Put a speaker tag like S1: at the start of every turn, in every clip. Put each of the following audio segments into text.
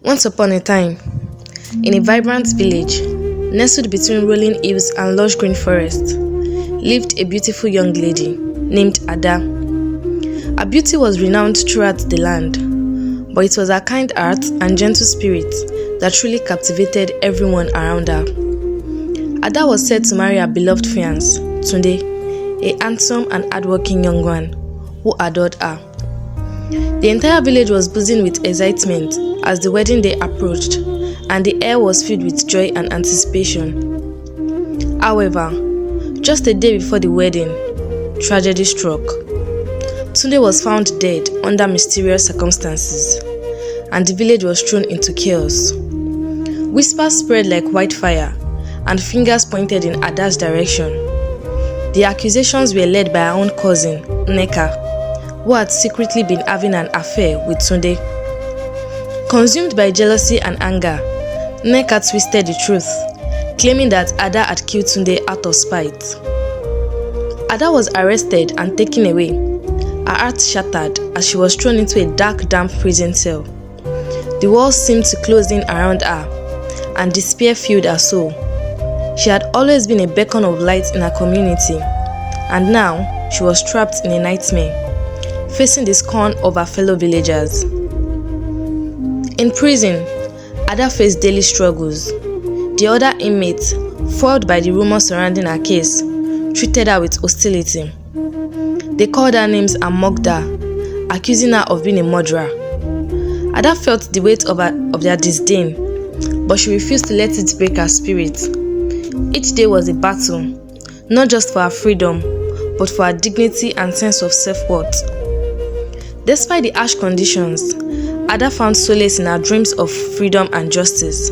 S1: Once upon a time, in a vibrant village, nestled between rolling hills and lush green forests, lived a beautiful young lady named Ada. Her beauty was renowned throughout the land, but it was her kind heart and gentle spirit that truly captivated everyone around her. Ada was set to marry her beloved fiancé, Tunde, a handsome and hardworking young man who adored her. The entire village was buzzing with excitement as the wedding day approached, and the air was filled with joy and anticipation. However, just a day before the wedding, tragedy struck. Tunde was found dead under mysterious circumstances, and the village was thrown into chaos. Whispers spread like wildfire, and fingers pointed in Ada's direction. The accusations were led by her own cousin, Nneka, who had secretly been having an affair with Tunde. Consumed by jealousy and anger, Nneka twisted the truth, claiming that Ada had killed Tunde out of spite. Ada was arrested and taken away, her heart shattered as she was thrown into a dark, damp prison cell. The walls seemed to close in around her, and despair filled her soul. She had always been a beacon of light in her community, and now she was trapped in a nightmare, facing the scorn of her fellow villagers. In prison, Ada faced daily struggles. The other inmates, foiled by the rumors surrounding her case, treated her with hostility. They called her names and mocked her, accusing her of being a murderer. Ada felt the weight of their disdain, but she refused to let it break her spirit. Each day was a battle, not just for her freedom, but for her dignity and sense of self-worth. Despite the harsh conditions, Ada found solace in her dreams of freedom and justice.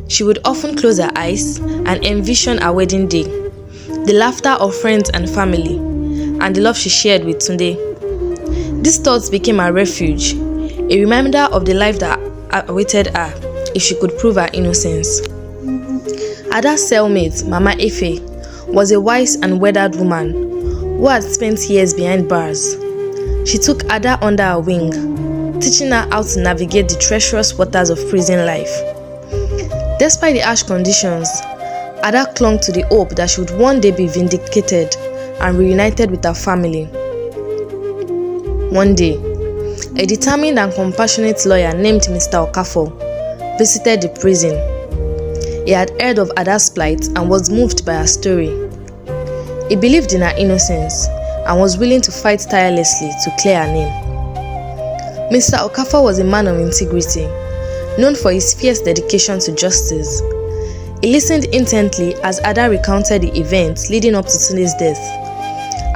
S1: She would often close her eyes and envision her wedding day, the laughter of friends and family, and the love she shared with Tunde. These thoughts became her refuge, a reminder of the life that awaited her if she could prove her innocence. Ada's cellmate, Mama Efe, was a wise and weathered woman who had spent years behind bars. She took Ada under her wing, teaching her how to navigate the treacherous waters of prison life. Despite the harsh conditions, Ada clung to the hope that she would one day be vindicated and reunited with her family. One day, a determined and compassionate lawyer named Mr. Okafor visited the prison. He had heard of Ada's plight and was moved by her story. He believed in her innocence and was willing to fight tirelessly to clear her name. Mr. Okafor was a man of integrity, known for his fierce dedication to justice. He listened intently as Ada recounted the events leading up to Tunde's death,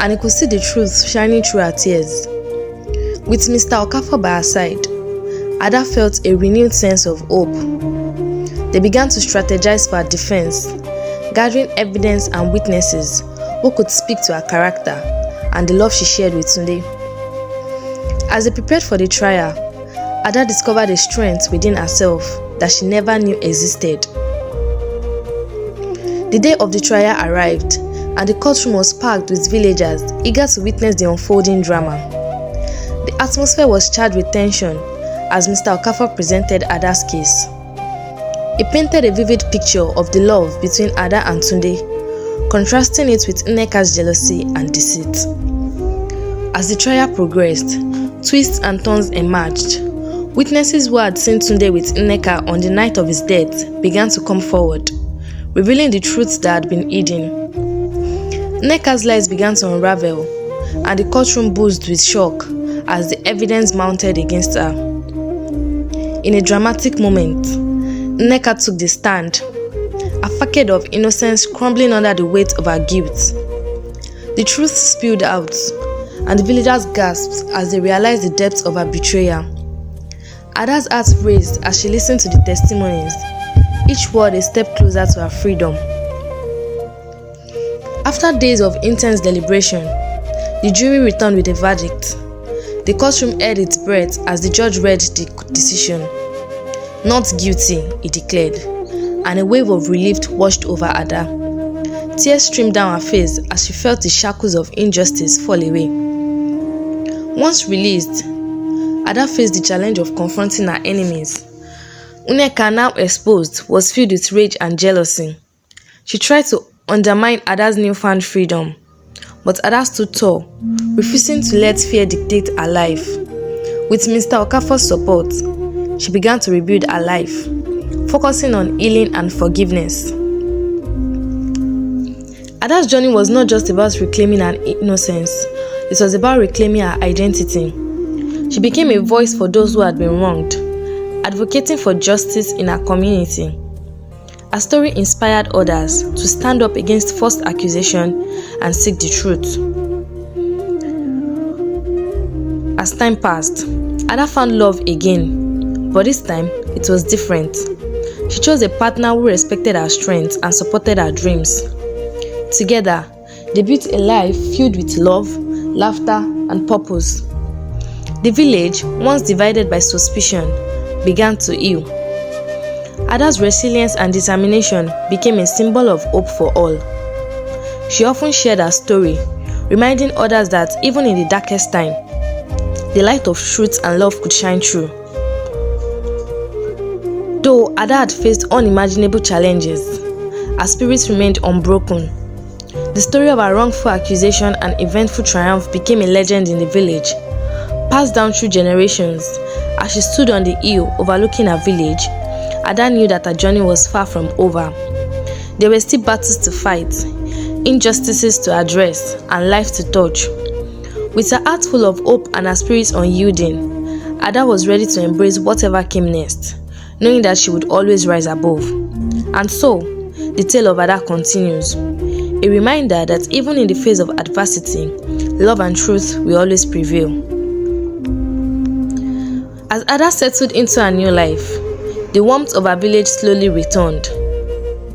S1: and he could see the truth shining through her tears. With Mr. Okafor by her side, Ada felt a renewed sense of hope. They began to strategize for her defense, gathering evidence and witnesses who could speak to her character and the love she shared with Tunde. As they prepared for the trial, Ada discovered a strength within herself that she never knew existed. The day of the trial arrived, and the courtroom was packed with villagers eager to witness the unfolding drama. The atmosphere was charged with tension as Mr. Okafor presented Ada's case. He painted a vivid picture of the love between Ada and Tunde, contrasting it with Nneka's jealousy and deceit. As the trial progressed, twists and turns emerged. Witnesses who had seen Tunde with Nneka on the night of his death began to come forward, revealing the truths that had been hidden. Nneka's lies began to unravel, and the courtroom buzzed with shock as the evidence mounted against her. In a dramatic moment, Nneka took the stand, a facade of innocence crumbling under the weight of her guilt. The truth spilled out, and the villagers gasped as they realized the depth of her betrayal. Ada's heart raised as she listened to the testimonies, each word a step closer to her freedom. After days of intense deliberation, the jury returned with a verdict. The courtroom held its breath as the judge read the decision. Not guilty, he declared, and a wave of relief washed over Ada. Tears streamed down her face as she felt the shackles of injustice fall away. Once released, Ada faced the challenge of confronting her enemies, Nneka, now exposed, was filled with rage and jealousy. She tried to undermine Ada's newfound freedom, but Ada stood tall, refusing to let fear dictate her life. With Mr. Okafor's support, she began to rebuild her life, focusing on healing and forgiveness. Ada's journey was not just about reclaiming her innocence, it was about reclaiming her identity. She became a voice for those who had been wronged, advocating for justice in her community. Her story inspired others to stand up against false accusation and seek the truth. As time passed, Ada found love again, but this time it was different. She chose a partner who respected her strengths and supported her dreams. Together, they built a life filled with love, laughter, and purpose. The village, once divided by suspicion, began to heal. Ada's resilience and determination became a symbol of hope for all. She often shared her story, reminding others that even in the darkest time, the light of truth and love could shine through. Though Ada had faced unimaginable challenges, her spirit remained unbroken. The story of her wrongful accusation and eventful triumph became a legend in the village, passed down through generations. As she stood on the hill overlooking her village, Ada knew that her journey was far from over. There were still battles to fight, injustices to address, and life to touch. With her heart full of hope and her spirit unyielding, Ada was ready to embrace whatever came next, knowing that she would always rise above. And so, the tale of Ada continues, a reminder that even in the face of adversity, love and truth will always prevail. As Ada settled into her new life, the warmth of her village slowly returned.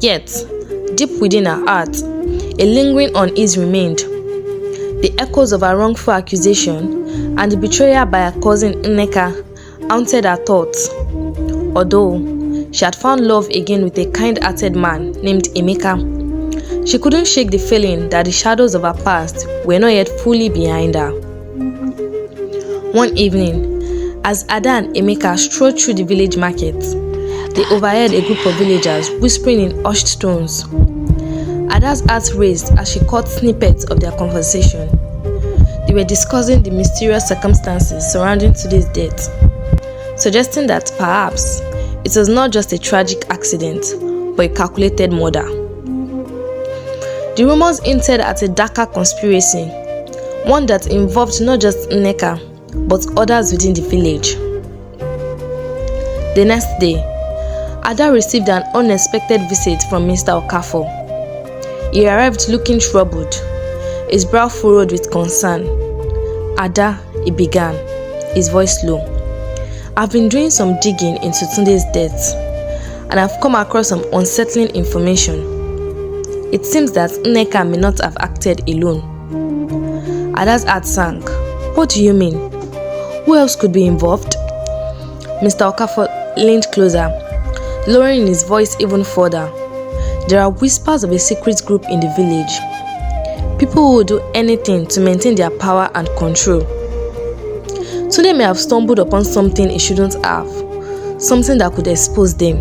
S1: Yet, deep within her heart, a lingering unease remained. The echoes of her wrongful accusation and the betrayal by her cousin Nneka haunted her thoughts. Although she had found love again with a kind-hearted man named Emeka, she couldn't shake the feeling that the shadows of her past were not yet fully behind her. One evening, as Ada and Emeka strolled through the village market, they overheard a group of villagers whispering in hushed tones. Ada's heart raced as she caught snippets of their conversation. They were discussing the mysterious circumstances surrounding today's death, suggesting that perhaps it was not just a tragic accident, but a calculated murder. The rumors hinted at a darker conspiracy, one that involved not just Nneka, but others within the village. The next day, Ada received an unexpected visit from Mr. Okafor. He arrived looking troubled, his brow furrowed with concern. "Ada," he began, his voice low, "I've been doing some digging into Tunde's death, and I've come across some unsettling information. It seems that Nneka may not have acted alone." Ada's heart sank. "What do you mean? Who else could be involved?" Mr. Okafor leaned closer, lowering his voice even further. "There are whispers of a secret group in the village. People who will do anything to maintain their power and control. Tunde may have stumbled upon something he shouldn't have, something that could expose them."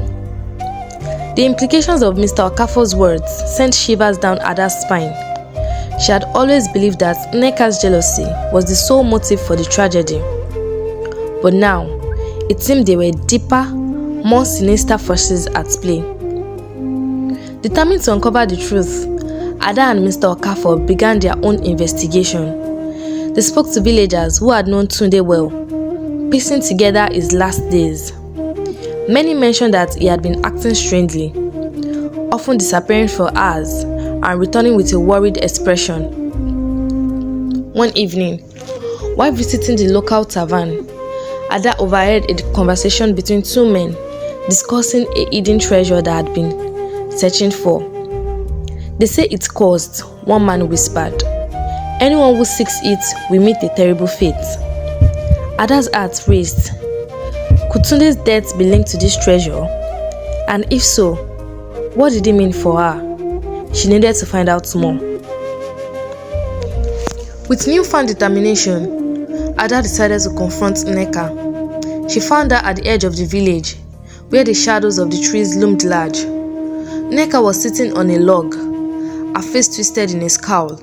S1: The implications of Mr. Okafor's words sent shivers down Ada's spine. She had always believed that Nneka's jealousy was the sole motive for the tragedy. But now, it seemed there were deeper, more sinister forces at play. Determined to uncover the truth, Ada and Mr. Okafor began their own investigation. They spoke to villagers who had known Tunde well, piecing together his last days. Many mentioned that he had been acting strangely, often disappearing for hours and returning with a worried expression. One evening, while visiting the local tavern, Ada overheard a conversation between two men discussing a hidden treasure that had been searching for. "They say it's cursed," one man whispered. "Anyone who seeks it will meet a terrible fate." Ada's heart raced. Could Tunde's death be linked to this treasure? And if so, what did it mean for her? She needed to find out more. With newfound determination, Ada decided to confront Nneka. She found her at the edge of the village, where the shadows of the trees loomed large. Nneka was sitting on a log, her face twisted in a scowl,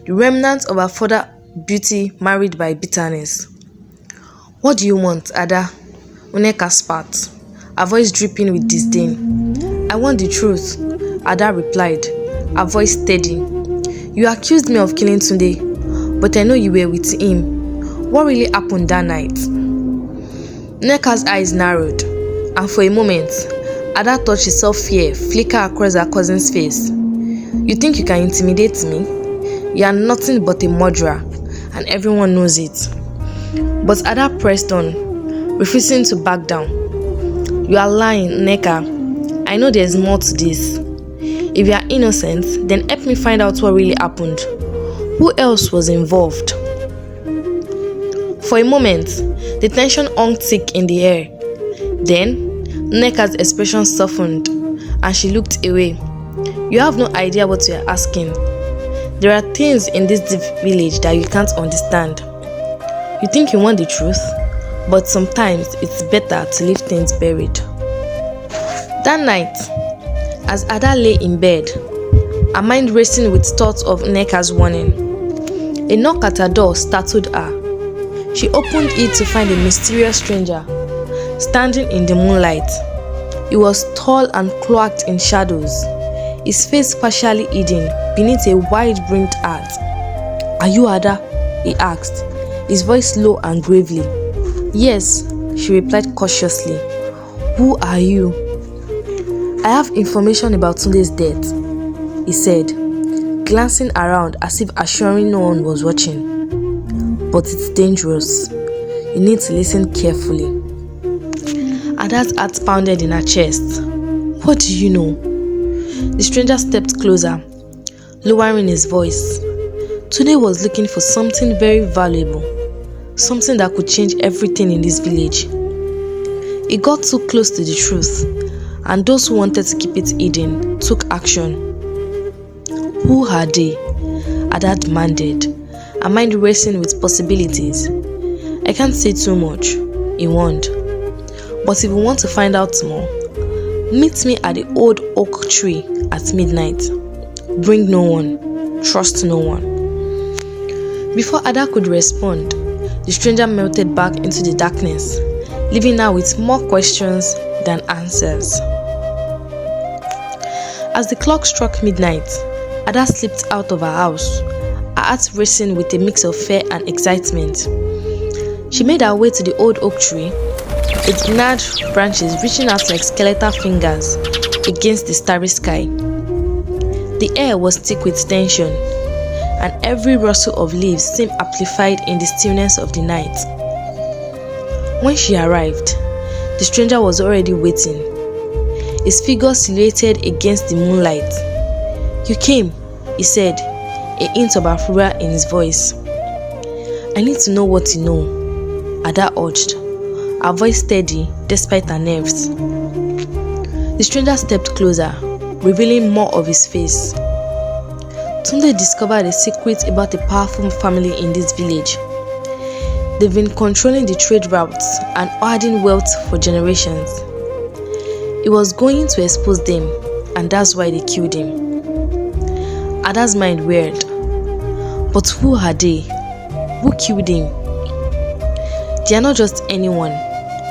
S1: the remnants of her father beauty married by bitterness. "What do you want, Ada?" Nneka spat, her voice dripping with disdain. "I want the truth," Ada replied, her voice steady. "You accused me of killing Tunde, but I know you were with him. What really happened that night?" Nneka's eyes narrowed, and for a moment, Ada thought she saw fear flicker across her cousin's face. "You think you can intimidate me? You are nothing but a murderer, and everyone knows it." But Ada pressed on, refusing to back down. "You are lying, Nneka. I know there's more to this. If you are innocent, then help me find out what really happened. Who else was involved?" For a moment, the tension hung thick in the air. Then, Nneka's expression softened, and she looked away. "You have no idea what you are asking. There are things in this deep village that you can't understand. You think you want the truth, but sometimes it's better to leave things buried." That night, as Ada lay in bed, her mind racing with thoughts of Nneka's warning, a knock at her door startled her. She opened it to find a mysterious stranger standing in the moonlight. He was tall and cloaked in shadows, his face partially hidden beneath a wide-brimmed hat. "Are you Ada?" he asked, his voice low and gravely. "Yes," she replied cautiously. "Who are you?" "I have information about Tunde's death," he said, glancing around as if assuring no one was watching. "But it's dangerous. You need to listen carefully." Ada's heart pounded in her chest. "What do you know?" The stranger stepped closer, lowering his voice. "Tunde was looking for something very valuable, something that could change everything in this village. He got too close to the truth, and those who wanted to keep it hidden took action." "Who are they?" Ada demanded, her mind racing with possibilities. "I can't say too much," he warned. "But if you want to find out more, meet me at the old oak tree at midnight. Bring no one, trust no one." Before Ada could respond, the stranger melted back into the darkness, leaving her with more questions than answers. As the clock struck midnight, Ada slipped out of her house, her heart racing with a mix of fear and excitement. She made her way to the old oak tree, its gnarled branches reaching out like skeletal fingers against the starry sky. The air was thick with tension, and every rustle of leaves seemed amplified in the stillness of the night. When she arrived, the stranger was already waiting, his figure silhouetted against the moonlight. "You came," he said, a hint of approval in his voice. "I need to know what you know," Ada urged, her voice steady despite her nerves. The stranger stepped closer, revealing more of his face. "Tunde discovered a secret about a powerful family in this village. They've been controlling the trade routes and hoarding wealth for generations. He was going to expose them, and that's why they killed him." Ada's mind whirled. "But who are they? Who killed him?" "They are not just anyone,"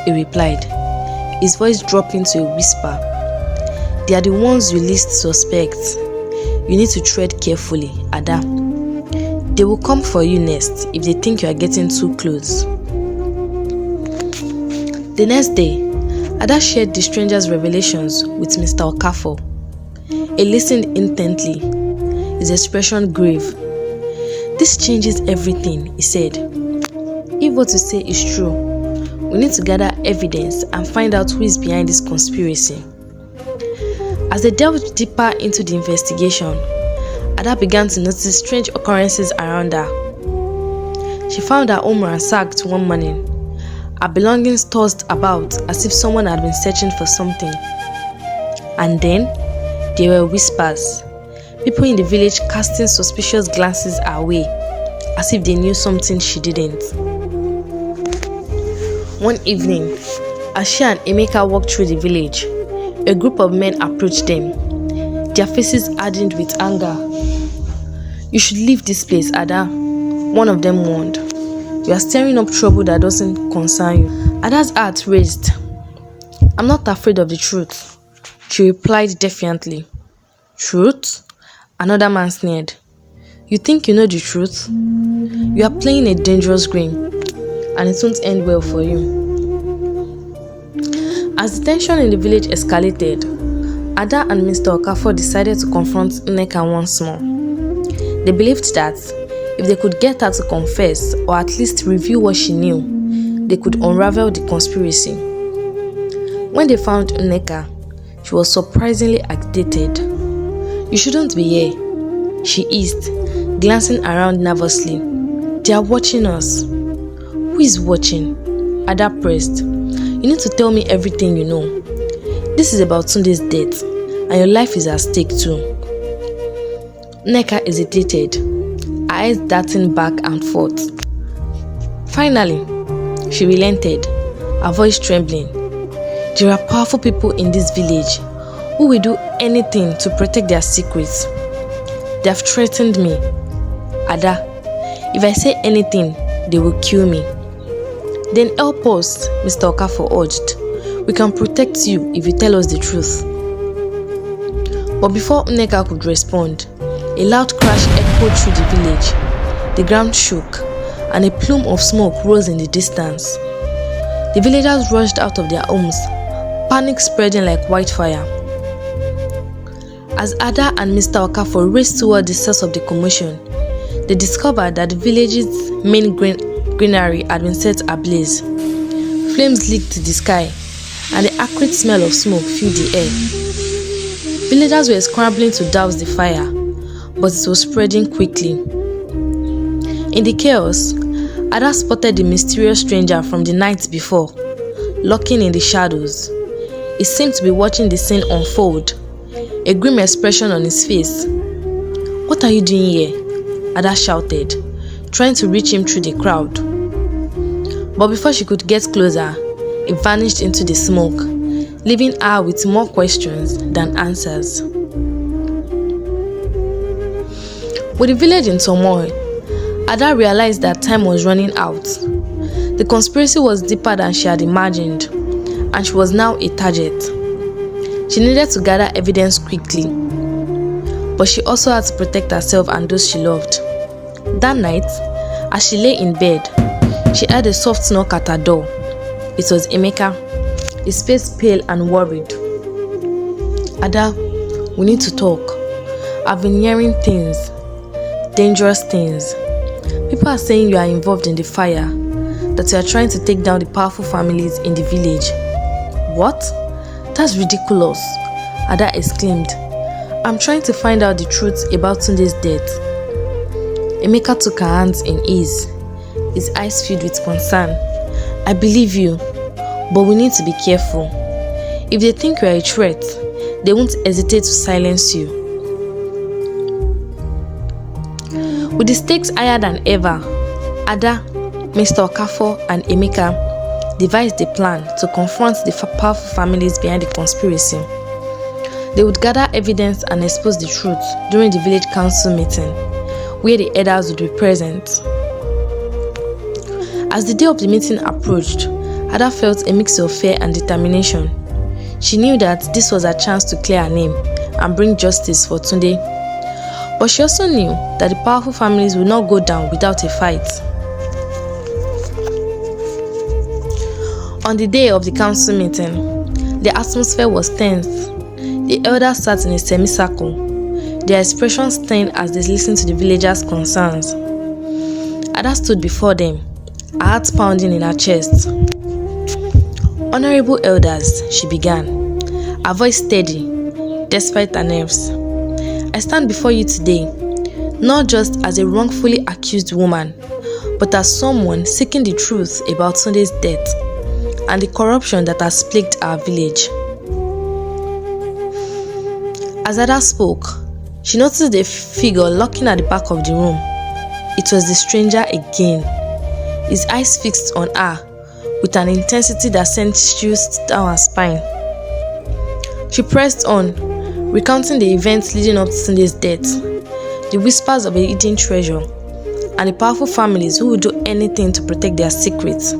S1: he replied, his voice dropping to a whisper. "They are the ones you least suspect. You need to tread carefully, Ada. They will come for you next if they think you are getting too close." The next day, Ada shared the stranger's revelations with Mr. Okafor. He listened intently, his expression grave. "This changes everything," he said. "If what you say is true, we need to gather evidence and find out who is behind this conspiracy." As they delved deeper into the investigation, Ada began to notice strange occurrences around her. She found her home ransacked one morning, her belongings tossed about as if someone had been searching for something. And then, there were whispers, people in the village casting suspicious glances her way, as if they knew something she didn't. One evening, As she and Emeka walked through the village, a group of men approached them, their faces hardened with anger. "You should leave this place, Ada," one of them warned. "You are stirring up trouble that doesn't concern you." Ada's heart raised. "I'm not afraid of the truth," she replied defiantly. "Truth?" Another man sneered. "You think you know the truth? You are playing a dangerous game, and it won't end well for you." As the tension in the village escalated, Ada and Mr. Okafor decided to confront Nneka once more. They believed that if they could get her to confess or at least reveal what she knew, they could unravel the conspiracy. When they found Nneka, she was surprisingly agitated. "You shouldn't be here," she hissed, glancing around nervously. "They are watching us." "Who is watching?" Ada pressed. "You need to tell me everything you know. This is about Tunde's death, and your life is at stake too." Nneka hesitated, her eyes darting back and forth. Finally, she relented, her voice trembling. "There are powerful people in this village who will do anything to protect their secrets. They have threatened me. Ada, if I say anything, they will kill me." "Then help us," Mr. Okafor urged. "We can protect you if you tell us the truth." But before Nneka could respond, a loud crash echoed through the village. The ground shook, and a plume of smoke rose in the distance. The villagers rushed out of their homes, panic spreading like wildfire. As Ada and Mr. Okafor raced toward the source of the commotion, they discovered that the village's main greenery had been set ablaze. Flames licked the sky, and the acrid smell of smoke filled the air. Villagers were scrambling to douse the fire, but it was spreading quickly. In the chaos, Ada spotted the mysterious stranger from the night before, lurking in the shadows. He seemed to be watching the scene unfold, a grim expression on his face. "What are you doing here?" Ada shouted, trying to reach him through the crowd. But before she could get closer, he vanished into the smoke, leaving her with more questions than answers. With the village in turmoil, Ada realized that time was running out. The conspiracy was deeper than she had imagined, and she was now a target. She needed to gather evidence quickly, but she also had to protect herself and those she loved. That night, as she lay in bed, she heard a soft knock at her door. It was Emeka, his face pale and worried. "Ada, we need to talk. I've been hearing things, dangerous things. People are saying you are involved in the fire, that you are trying to take down the powerful families in the village." "What? That's ridiculous," Ada exclaimed. "I'm trying to find out the truth about Tunde's death." Emeka took her hands in his eyes filled with concern. "I believe you, but we need to be careful. If they think you are a threat, they won't hesitate to silence you." With the stakes higher than ever, Ada, Mr. Okafor, and Emeka devised a plan to confront the powerful families behind the conspiracy. They would gather evidence and expose the truth during the village council meeting, where the elders would be present. As the day of the meeting approached, Ada felt a mix of fear and determination. She knew that this was her chance to clear her name and bring justice for Tunde. But she also knew that the powerful families would not go down without a fight. On the day of the council meeting, the atmosphere was tense. The elders sat in a semicircle, their expressions stern as they listened to the villagers' concerns. Ada stood before them, her heart pounding in her chest. "Honorable elders," she began, her voice steady, despite her nerves. "I stand before you today, not just as a wrongfully accused woman, but as someone seeking the truth about Tunde's death and the corruption that has plagued our village." As Ada spoke, she noticed a figure lurking at the back of the room. It was the stranger again, his eyes fixed on her with an intensity that sent chills down her spine. She pressed on, recounting the events leading up to Tunde's death, the whispers of a hidden treasure, and the powerful families who would do anything to protect their secrets.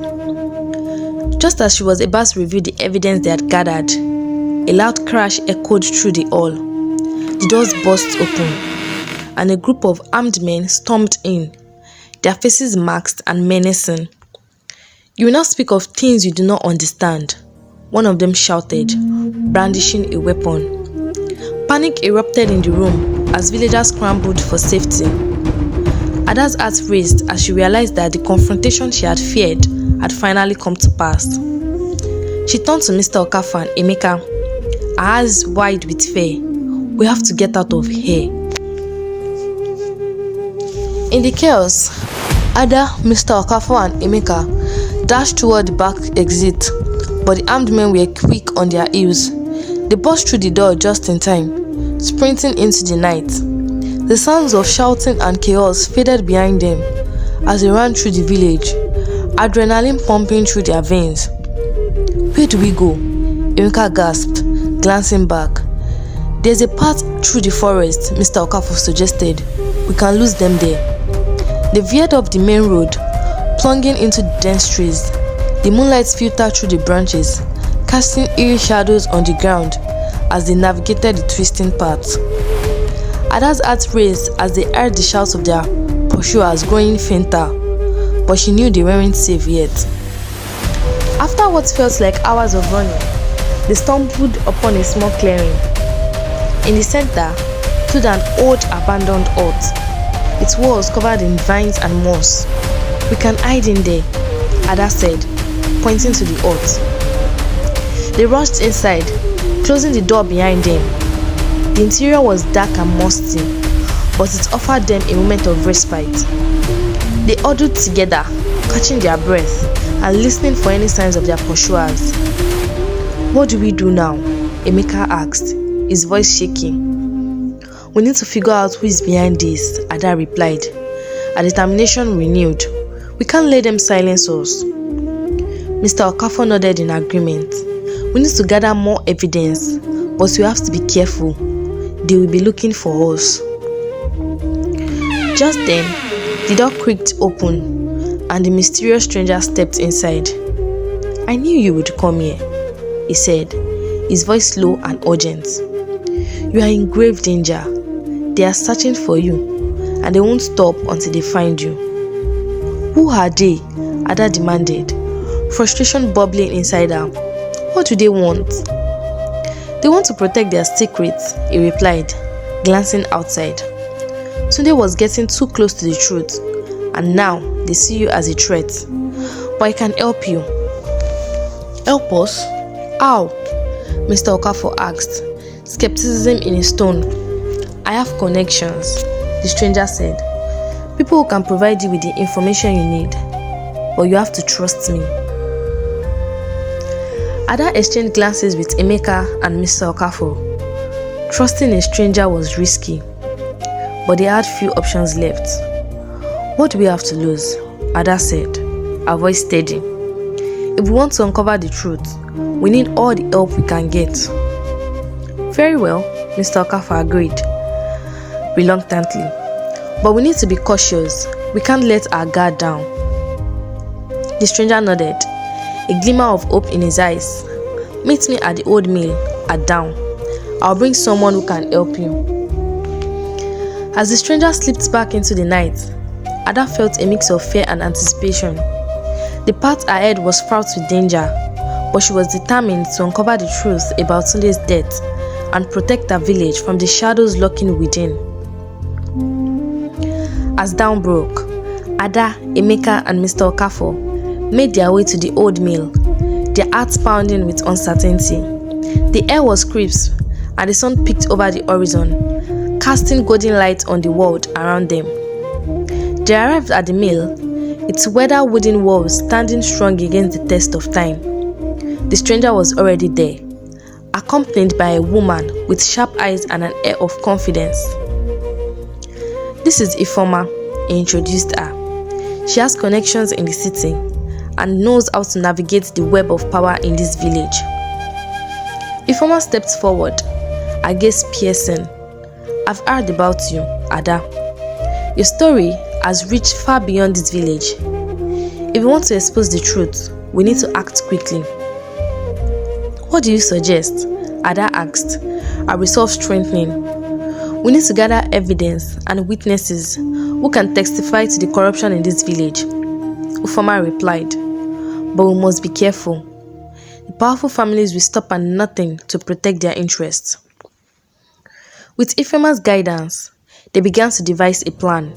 S1: Just as she was about to review the evidence they had gathered, a loud crash echoed through the hall. The doors burst open, and a group of armed men stormed in, their faces masked and menacing. "You will not speak of things you do not understand," one of them shouted, brandishing a weapon. Panic erupted in the room as villagers scrambled for safety. Ada's heart raced as she realized that the confrontation she had feared had finally come to pass. She turned to Mr. Okafor and Emeka, her eyes wide with fear. "We have to get out of here." In the chaos, Ada, Mr. Okafor and Emeka dashed toward the back exit, but the armed men were quick on their heels. They burst through the door just in time, sprinting into the night. The sounds of shouting and chaos faded behind them as they ran through the village, adrenaline pumping through their veins. "Where do we go?" Emeka gasped, glancing back. "There's a path through the forest," Mr. Okafor suggested. "We can lose them there." They veered up the main road, plunging into the dense trees. The moonlight filtered through the branches, casting eerie shadows on the ground as they navigated the twisting path. Ada's heart raced as they heard the shouts of their pursuers growing fainter, but she knew they weren't safe yet. After what felt like hours of running, they stumbled upon a small clearing. In the center stood an old abandoned hut, its walls covered in vines and moss. "We can hide in there," Ada said, pointing to the hut. They rushed inside, closing the door behind them. The interior was dark and musty, but it offered them a moment of respite. They huddled together, catching their breath and listening for any signs of their pursuers. "What do we do now?" Emeka asked, his voice shaking. "We need to figure out who is behind this," Ada replied, her determination renewed. "We can't let them silence us." Mr. Okafor nodded in agreement. "We need to gather more evidence, but we have to be careful. They will be looking for us." Just then, the door creaked open, and the mysterious stranger stepped inside. "I knew you would come here," he said, his voice low and urgent. "You are in grave danger. They are searching for you, and they won't stop until they find you." "Who are they?" Ada demanded, frustration bubbling inside her. "What do they want?" "They want to protect their secrets," he replied, glancing outside. Tunde was getting too close to the truth, and now they see you as a threat. "But I can help you." "Help us? How?" Mr. Okafor asked, skepticism in his tone. "I have connections," the stranger said. "People who can provide you with the information you need, but you have to trust me." Ada exchanged glances with Emeka and Mr. Okafor. Trusting a stranger was risky, but they had few options left. "What do we have to lose?" Ada said, her voice steady. "If we want to uncover the truth, we need all the help we can get." "Very well," Mr. Okafor agreed, reluctantly. "But we need to be cautious. We can't let our guard down." The stranger nodded, a glimmer of hope in his eyes. "Meet me at the old mill at dawn. I'll bring someone who can help you." As the stranger slipped back into the night, Ada felt a mix of fear and anticipation. The path ahead was fraught with danger, but she was determined to uncover the truth about Tunde's death and protect her village from the shadows lurking within. As dawn broke, Ada, Emeka, and Mr. Okafor made their way to the old mill, their hearts pounding with uncertainty. The air was crisp, and the sun peeked over the horizon, casting golden light on the world around them. They arrived at the mill, its weathered wooden walls standing strong against the test of time. The stranger was already there, accompanied by a woman with sharp eyes and an air of confidence. "This is Ifeoma," he introduced her. "She has connections in the city, and knows how to navigate the web of power in this village. Ifeoma stepped forward, her gaze piercing. I've heard about you, Ada. Your story has reached far beyond this village. If we want to expose the truth, we need to act quickly. What do you suggest? Ada asked, her resolve strengthening. We need to gather evidence and witnesses who can testify to the corruption in this village. Ifeoma replied, but we must be careful. The powerful families will stop at nothing to protect their interests. With Ifeoma's guidance, they began to devise a plan.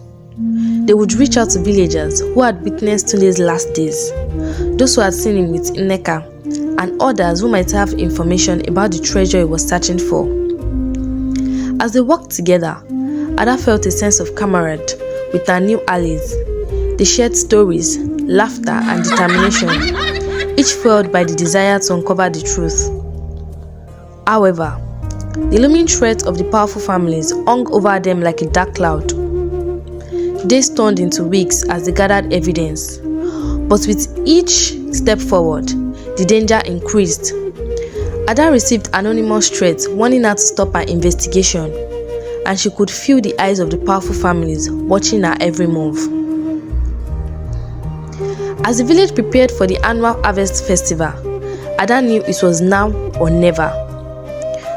S1: They would reach out to villagers who had witnessed Tunde's last days, those who had seen him with Nneka, and others who might have information about the treasure he was searching for. As they worked together, Ada felt a sense of camaraderie with her new allies. They shared stories, laughter, and determination, each fueled by the desire to uncover the truth. However, the looming threat of the powerful families hung over them like a dark cloud. Days turned into weeks as they gathered evidence, but with each step forward, the danger increased. Ada received anonymous threats warning her to stop her investigation, and she could feel the eyes of the powerful families watching her every move. As the village prepared for the annual harvest festival, Ada knew it was now or never.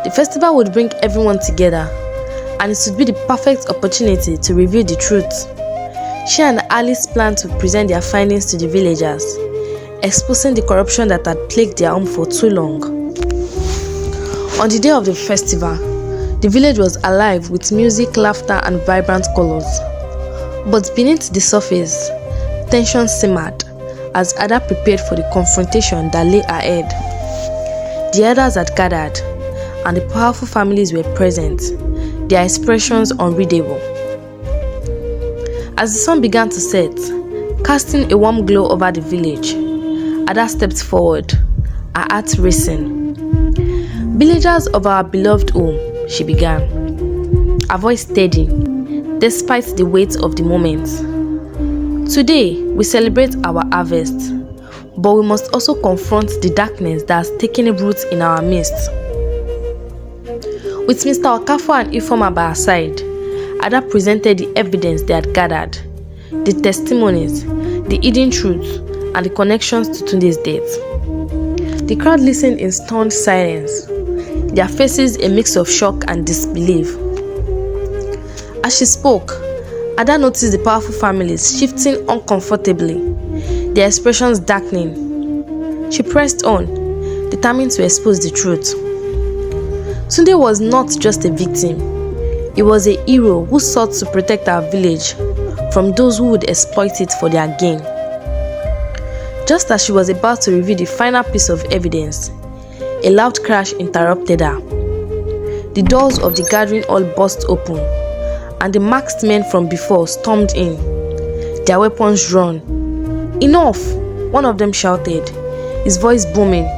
S1: The festival would bring everyone together, and it would be the perfect opportunity to reveal the truth. She and Alice planned to present their findings to the villagers, exposing the corruption that had plagued their home for too long. On the day of the festival, the village was alive with music, laughter, and vibrant colors. But beneath the surface, tension simmered as Ada prepared for the confrontation that lay ahead. The elders had gathered, and the powerful families were present, their expressions unreadable. As the sun began to set, casting a warm glow over the village, Ada stepped forward, her heart racing. Villagers of our beloved home, she began, her voice steady, despite the weight of the moment. Today, we celebrate our harvest, but we must also confront the darkness that has taken root in our midst. With Mr. Okafo and Ifeoma by her side, Ada presented the evidence they had gathered, the testimonies, the hidden truths, and the connections to Tunde's death. The crowd listened in stunned silence, their faces a mix of shock and disbelief. As she spoke, Ada noticed the powerful families shifting uncomfortably, their expressions darkening. She pressed on, determined to expose the truth. Tunde was not just a victim. He was a hero who sought to protect our village from those who would exploit it for their gain. Just as she was about to reveal the final piece of evidence, a loud crash interrupted her. The doors of the gathering hall burst open, and the masked men from before stormed in, their weapons drawn. "Enough!" one of them shouted, his voice booming.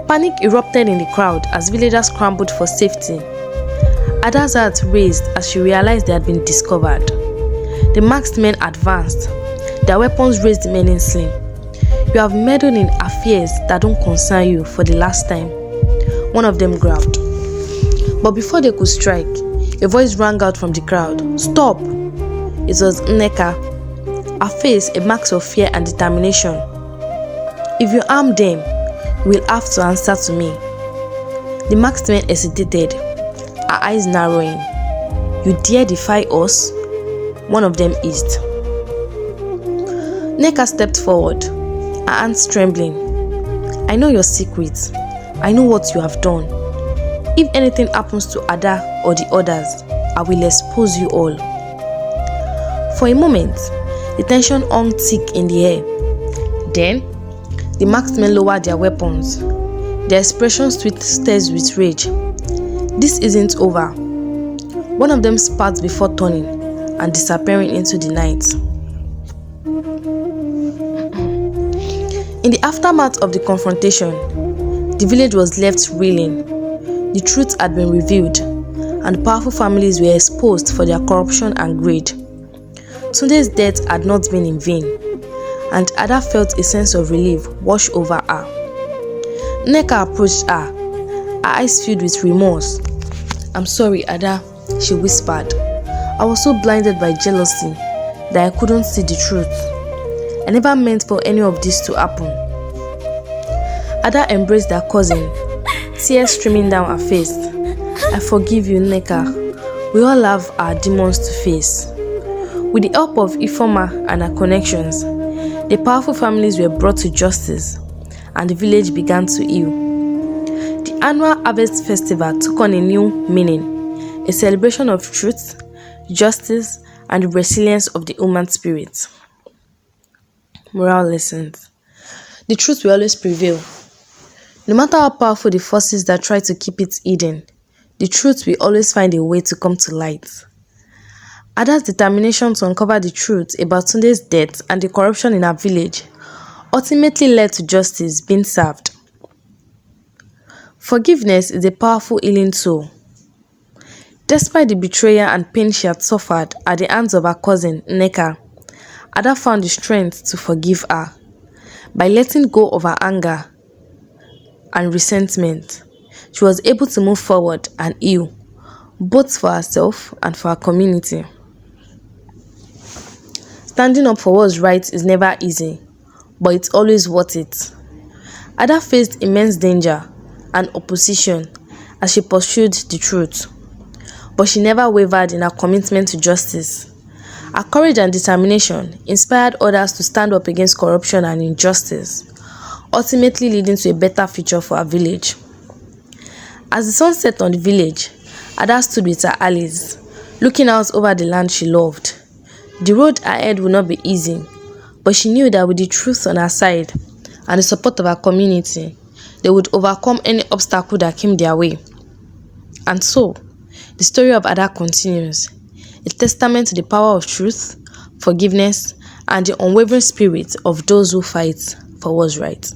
S1: Panic erupted in the crowd as villagers scrambled for safety. Ada's heart raised as she realized they had been discovered. The masked men advanced, their weapons raised menacingly. "You have meddled in affairs that don't concern you for the last time," one of them growled. But before they could strike, a voice rang out from the crowd, "Stop!" It was Nneka, her face a mark of fear and determination. "If you harm them, you will have to answer to me." The masked man hesitated, her eyes narrowing. "You dare defy us?" one of them hissed. Nneka stepped forward, her hands trembling. "I know your secrets. I know what you have done. If anything happens to Ada or the others, I will expose you all." For a moment, the tension hung thick in the air. Then, the masked men lowered their weapons, their expressions twisted with rage. "This isn't over." One of them spat before turning and disappearing into the night. In the aftermath of the confrontation, the village was left reeling. The truth had been revealed, and powerful families were exposed for their corruption and greed. Tunde's death had not been in vain, and Ada felt a sense of relief wash over her. Nneka approached her, her eyes filled with remorse. "I'm sorry, Ada," she whispered. "I was so blinded by jealousy that I couldn't see the truth. I never meant for any of this to happen." Ada embraced her cousin, tears streaming down her face. "I forgive you, Nneka. We all have our demons to face." With the help of Ifeoma and her connections, the powerful families were brought to justice and the village began to heal. The annual Harvest Festival took on a new meaning, a celebration of truth, justice, and the resilience of the human spirit. Moral lessons. The truth will always prevail. No matter how powerful the forces that try to keep it hidden, the truth will always find a way to come to light. Ada's determination to uncover the truth about Tunde's death and the corruption in her village ultimately led to justice being served. Forgiveness is a powerful healing tool. Despite the betrayal and pain she had suffered at the hands of her cousin, Nneka, Ada found the strength to forgive her. By letting go of her anger and resentment, she was able to move forward and heal, both for herself and for her community. Standing up for what's right is never easy, but it's always worth it. Ada faced immense danger and opposition as she pursued the truth, but she never wavered in her commitment to justice. Her courage and determination inspired others to stand up against corruption and injustice, ultimately leading to a better future for her village. As the sun set on the village, Ada stood with her allies, looking out over the land she loved. The road ahead would not be easy, but she knew that with the truth on her side and the support of her community, they would overcome any obstacle that came their way. And so, the story of Ada continues, a testament to the power of truth, forgiveness, and the unwavering spirit of those who fight for what's right.